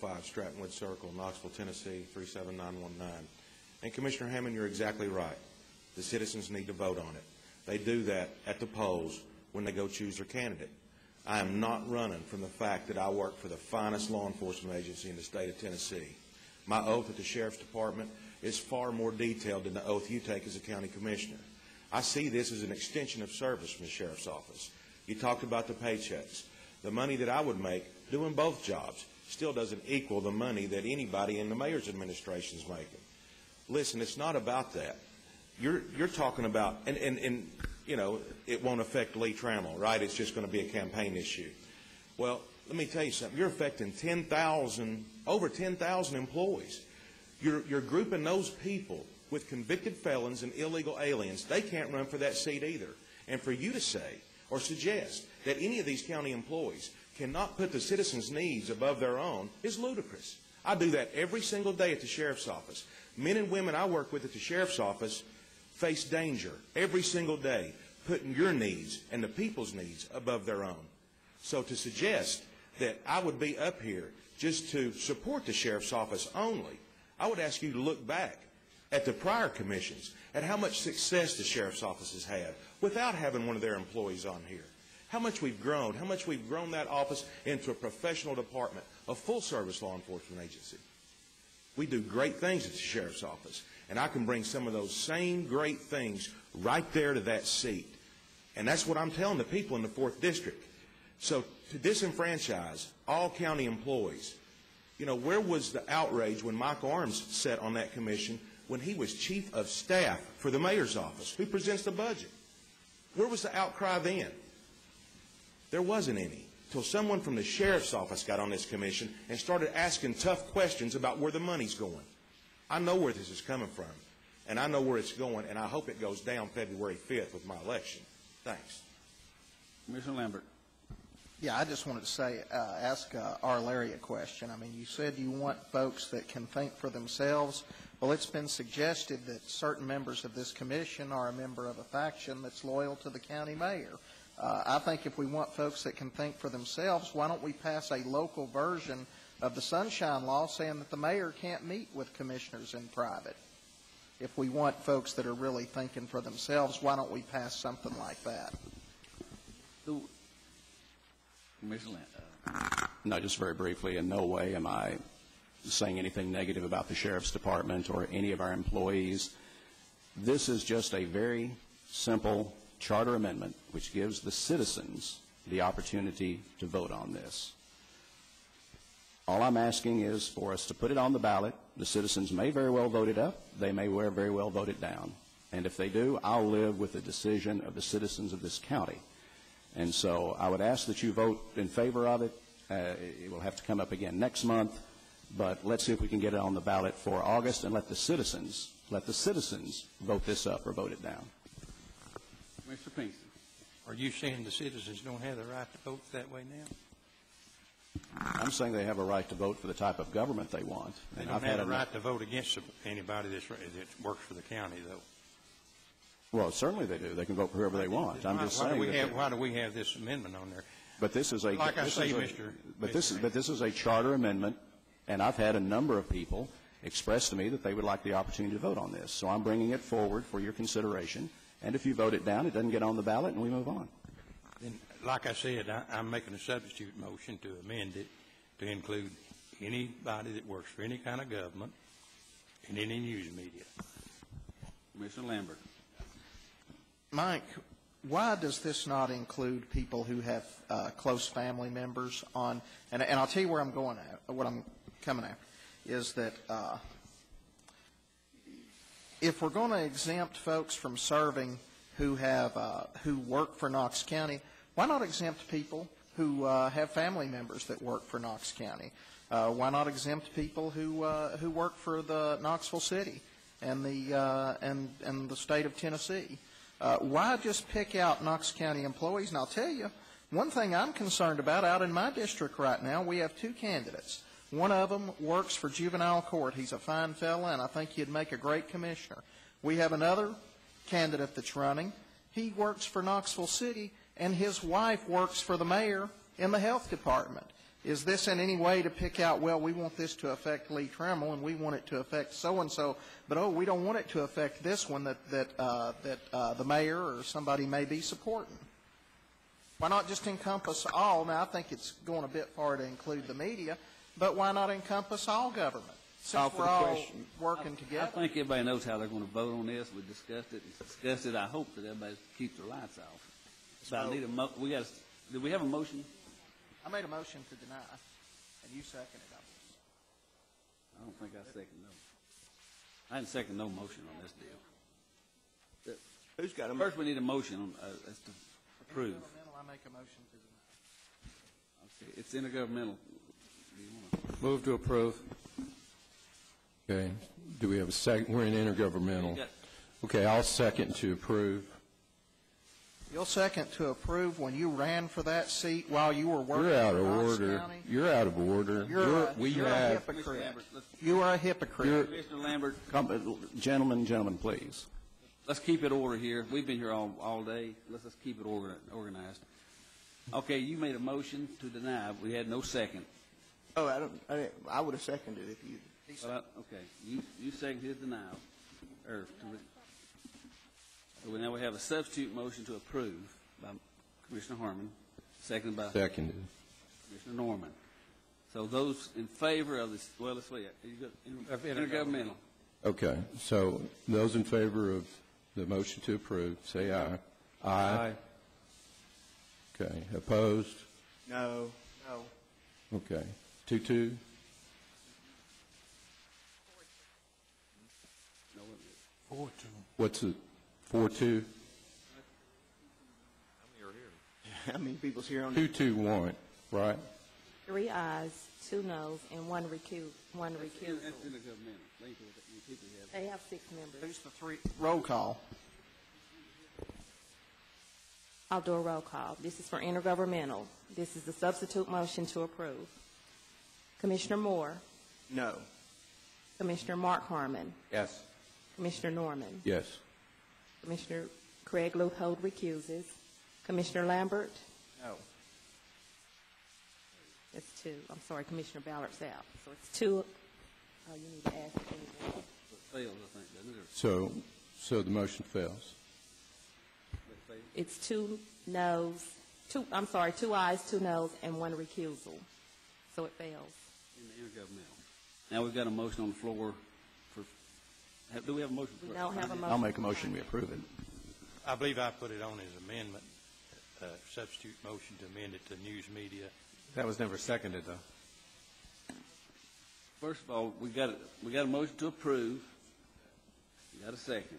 505 Strattonwood Circle, Knoxville, Tennessee, 37919. And Commissioner Hammond, you're exactly right. The citizens need to vote on it. They do that at the polls when they go choose their candidate. I am not running from the fact that I work for the finest law enforcement agency in the state of Tennessee. My oath at the Sheriff's Department is far more detailed than the oath you take as a county commissioner. I see this as an extension of service from the Sheriff's Office. You talked about the paychecks. The money that I would make doing both jobs still doesn't equal the money that anybody in the mayor's administration is making. Listen, it's not about that. You're talking about, and you know, it won't affect Lee Tramel, right? It's just going to be a campaign issue. Well, let me tell you something. You're affecting over 10,000 employees. You're grouping those people with convicted felons and illegal aliens. They can't run for that seat either. And for you to say or suggest that any of these county employees cannot put the citizens' needs above their own is ludicrous. I do that every single day at the Sheriff's Office. Men and women I work with at the Sheriff's Office face danger every single day, putting your needs and the people's needs above their own. So to suggest that I would be up here just to support the Sheriff's Office only, I would ask you to look back at the prior commissions, at how much success the Sheriff's Office has had without having one of their employees on here. How much we've grown that office into a professional department, a full-service law enforcement agency. We do great things at the Sheriff's Office, and I can bring some of those same great things right there to that seat. And that's what I'm telling the people in the 4th District. So to disenfranchise all county employees, you know, where was the outrage when Michael Arms sat on that commission when he was chief of staff for the mayor's office, who presents the budget? Where was the outcry then? There wasn't any, till someone from the sheriff's office got on this commission and started asking tough questions about where the money's going. I know where this is coming from, and I know where it's going, and I hope it goes down February 5th with my election. Thanks. Commissioner Lambert. Yeah, I just wanted to say, ask R. Larry a question. I mean, you said you want folks that can think for themselves. Well, it's been suggested that certain members of this commission are a member of a faction that's loyal to the county mayor. I think if we want folks that can think for themselves, why don't we pass a local version of the Sunshine Law saying that the mayor can't meet with commissioners in private? If we want folks that are really thinking for themselves, why don't we pass something like that? Commissioner Lambert. No, just very briefly, in no way am I saying anything negative about the Sheriff's Department or any of our employees. This is just a very simple charter amendment which gives the citizens the opportunity to vote on this. All I'm asking is for us to put it on the ballot. The citizens may very well vote it up. They may very well vote it down. And if they do, I'll live with the decision of the citizens of this county. And so I would ask that you vote in favor of it. It will have to come up again next month. But let's see if we can get it on the ballot for August and let the citizens vote this up or vote it down. Mr. Pinkston. Are you saying the citizens don't have the right to vote that way now? I'm saying they have a right to vote for the type of government they want. They don't have a right to vote against anybody that works for the county, though. Well, certainly they do. They can vote for whoever they want. I'm just saying. Why do we have this amendment on there? But this is a like I say, But this is a charter amendment, and I've had a number of people express to me that they would like the opportunity to vote on this. So I'm bringing it forward for your consideration. And if you vote it down, it doesn't get on the ballot, and we move on. Then, like I said, I'm making a substitute motion to amend it to include anybody that works for any kind of government and any news media. Commissioner Lambert. Mike, why does this not include people who have close family members on? And I'll tell you where I'm going at, what I'm coming at, is that if we're going to exempt folks from serving who work for Knox County, why not exempt people who have family members that work for Knox County? Why not exempt people who work for the Knoxville City and the state of Tennessee? Why just pick out Knox County employees? And I'll tell you, one thing I'm concerned about out in my district right now, we have two candidates. One of them works for juvenile court. He's a fine fella, and I think he'd make a great commissioner. We have another candidate that's running. He works for Knoxville City, and his wife works for the mayor in the health department. Is this in any way to pick out, well, we want this to affect Lee Tramel and we want it to affect so-and-so, but, oh, we don't want it to affect this one that the mayor or somebody may be supporting? Why not just encompass all? Now, I think it's going a bit far to include the media, but why not encompass all government? Since we're all working together. I think everybody knows how they're going to vote on this. We discussed it. I hope that everybody keeps their lights off. So I need did we have a motion? I made a motion to deny, and you seconded it. I don't think I second no. I didn't second no motion on this deal. Who's got a First, we need a motion on, as to approve. I make a motion to deny. Okay, it's intergovernmental. Do you want Move to approve. Okay. Do we have a second? We're in intergovernmental. Okay, I'll second to approve. You'll second to approve when you ran for that seat while you were working You're out for of Knox order. County? You're out of order. You're a hypocrite. You are a hypocrite. Commissioner Lambert, Gentlemen, please. let's keep it order here. We've been here all day. Let's just keep it organized. Okay, you made a motion to deny. We had no second. Oh, I would have seconded if you. Well, okay, you second his denial. So now we have a substitute motion to approve by Commissioner Harmon, seconded by Seconded. Commissioner Norman. So those in favor of this, well, let's wait. Intergovernmental. Okay, so those in favor of the motion to approve, say aye. Aye. Okay, opposed? No. No. Okay, 2-2? What's it, 4-2? How many people's here on 2-2-1, right? 3 ayes, 2 noes, and one recusal. That's intergovernmental. They have 6 members. Who's the three? Roll call. I'll do a roll call. This is for intergovernmental. This is the substitute motion to approve. Commissioner Moore, No. Commissioner Mark Harmon, Yes. Commissioner Norman, Yes. Commissioner Craig Luthold recuses, Commissioner Lambert, No. that's 2. I'm sorry, Commissioner Ballard's out. So it's 2. Oh, you need to ask if anyone. Fails, I think, doesn't it? So the motion fails. It's 2 noes, 2 ayes, 2 noes, and 1 recusal. So it fails. In the intergovernmental. Now we've got a motion on the floor for, do we have a motion? We don't have a motion. I'll make a motion we approve it. I believe I put it on as amendment, substitute motion to amend it to news media. That was never seconded, though. First of all, we got a motion to approve. You got a second.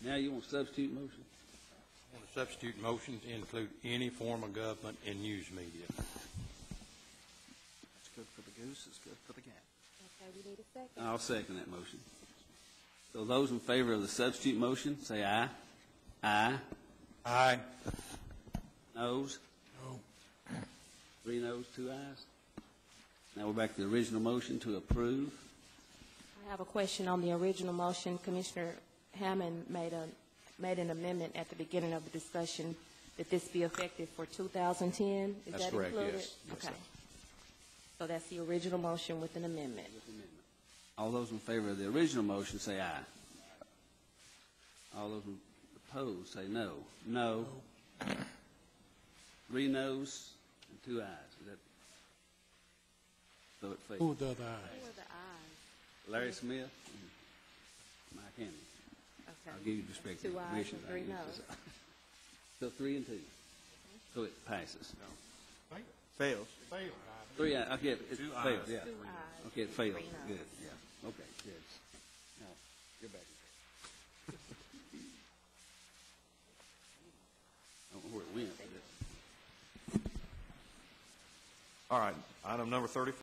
Now you want a substitute motion? I want a substitute motion to include any form of government in news media. It's good for the goose, it's good for the gander. Okay, we need a second. I'll second that motion. So those in favor of the substitute motion, say aye. Aye. Aye. Noes? No. 3 noes, 2 ayes. Now we're back to the original motion to approve. I have a question on the original motion. Commissioner Hammond made an amendment at the beginning of the discussion that this be effective for 2010. Is That's that correct, included? yes. Yes, Okay. sir. So that's the original motion with an amendment. All those in favor of the original motion say aye. All those opposed say no. No. 3 noes and 2 ayes. Is that, so it fails. Who the other Who are the ayes? Larry Smith and Mike Henry. Okay. I'll give you respect to 2 the ayes commission. and 3 noes. So 3 and 2. So it passes. Fails. 3 ayes. Okay, it fails. Yeah. 2 ayes. Okay, it fails. 3 noes. Good. Yeah. Okay, good. Now, you're back. I don't know where it went. All right, item number 34.